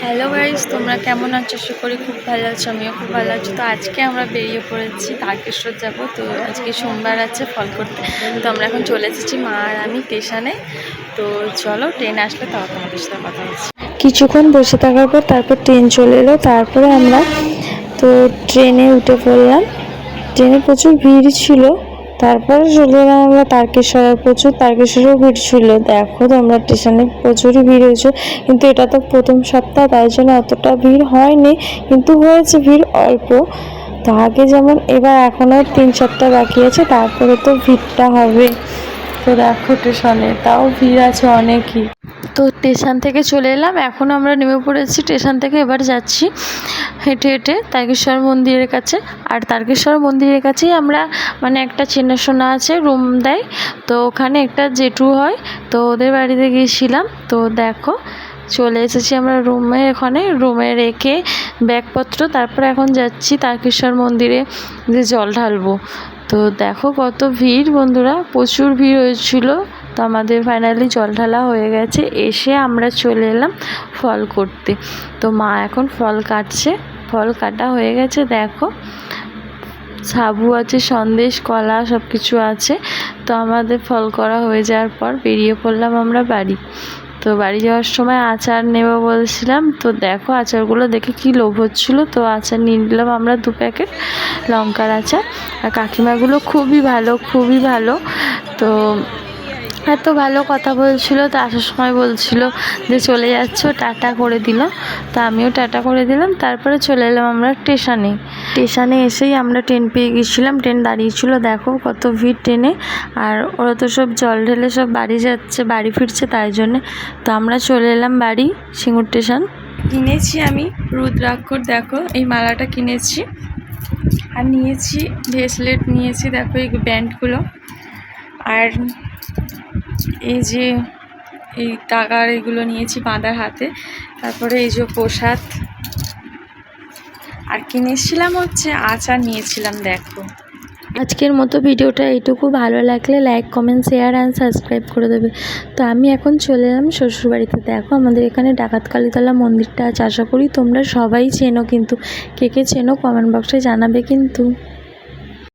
Hello guys, তোমরা কেমন আছো? আশা করি খুব ভালো আছো। আমিও খুব ভালো আছি। তো আজকে আমরা বেরিয়ে পড়েছি তারকেশ্বর যাব। তো আজকে সোমবার আছে ফল করতে। তো আমরা এখন চলে এসেছি মা আর আমি স্টেশনে। তো চলো, ট্রেন আসলে তাও তোমাদের সাথে কথা বলছি। কিছুক্ষণ বসে থাকার পর তারপর ট্রেন চলে এলো। তারপরে আমরা তো ট্রেনে উঠে পড়লাম। ট্রেনে প্রচুর ভিড় ছিল। তারপরে চলে এলাম আমরা তারকেশ্বর। প্রচুর তারকেশ্বরেও ভিড় ছিল। দেখো তোমরা, স্টেশনে প্রচুরই ভিড় হয়েছে, কিন্তু এটা তো প্রথম সপ্তাহ, তাই জন্য অতটা ভিড় হয়নি, কিন্তু হয়েছে ভিড় অল্প। তো আগে যেমন, এবার এখনও 3 সপ্তাহ বাকি আছে, তারপরে তো ভিড়টা হবে। তো দেখো স্টেশনে তাও ভিড় আছে অনেকই। তো স্টেশন থেকে চলে এলাম, এখন আমরা নেমে পড়েছি স্টেশন থেকে। এবার যাচ্ছি হেঁটে হেঁটে তারকেশ্বর মন্দিরের কাছে। আর তারকেশ্বর মন্দিরের কাছেই আমরা একটা চেনাশোনা আছে, রুম দেয়। তো ওখানে একটা জেঠু হয়, তো ওদের বাড়িতে গিয়েছিলাম। তো দেখো চলে এসেছি আমরা রুমে। ওখানে রুমে রেখে ব্যাগপত্র তারপরে এখন যাচ্ছি তারকেশ্বর মন্দিরে যে জল ঢালবো। তো দেখো কত ভিড় বন্ধুরা, প্রচুর ভিড় হয়েছিল। তো আমাদের ফাইনালি জল ঢালা হয়ে গেছে। এসে আমরা চলে এলাম ফল করতে। তো মা এখন ফল কাটছে। ফল কাটা হয়ে গেছে। দেখো সাবু আছে, সন্দেশ, কলা সব কিছু আছে। তো আমাদের ফল করা হয়ে যাওয়ার পর বেরিয়ে পড়লাম আমরা বাড়ি। তো বাড়ি যাওয়ার সময় আচার নেব বলছিলাম। তো দেখো আচারগুলো দেখে কি লোভ হচ্ছিলো। তো আচার নিয়ে নিলাম আমরা 2 প্যাকেট লঙ্কার আচার। আর কাকিমাগুলো খুবই ভালো, খুবই ভালো। তো এত ভালো কথা বলছিল। তো আসার সময় বলছিল যে চলে যাচ্ছ, টাটা করে দিল। তো আমিও টাটা করে দিলাম। তারপরে চলে এলাম আমরা স্টেশনে। স্টেশনে এসেই আমরা ট্রেন পেয়ে গেছিলাম। ট্রেন দাঁড়িয়েছিল। দেখো কত ভিড় ট্রেনে। আর ওরা তো সব জল ঢেলে সব বাড়ি যাচ্ছে, বাড়ি ফিরছে, তাই জন্যে। তো আমরা চলে এলাম বাড়ি, সিঙ্গুর স্টেশন। কিনেছি আমি রুদ্রাক্ষর, দেখো এই মালাটা কিনেছি। আর নিয়েছি ব্রেসলেট নিয়েছি, দেখো এই ব্যান্ডগুলো। আর এই যে এই টাকার এগুলো নিয়েছি বাঁধার হাতে। তারপরে এই যে প্রসাদ। আর কিনেছিলাম হচ্ছে আচার নিয়েছিলাম। দেখো আজকের মতো ভিডিওটা এইটুকু। ভালো লাগলে like, comment, share and subscribe করে দেবে। তো আমি এখন চলে এলাম শ্বশুরবাড়িতে। দেখো আমাদের এখানে ডাকাত কালীতলা মন্দিরটা আছে। আশা করি তোমরা সবাই চেনো, কিন্তু কে কে চেনো কমেন্ট বক্সে জানাবে কিন্তু।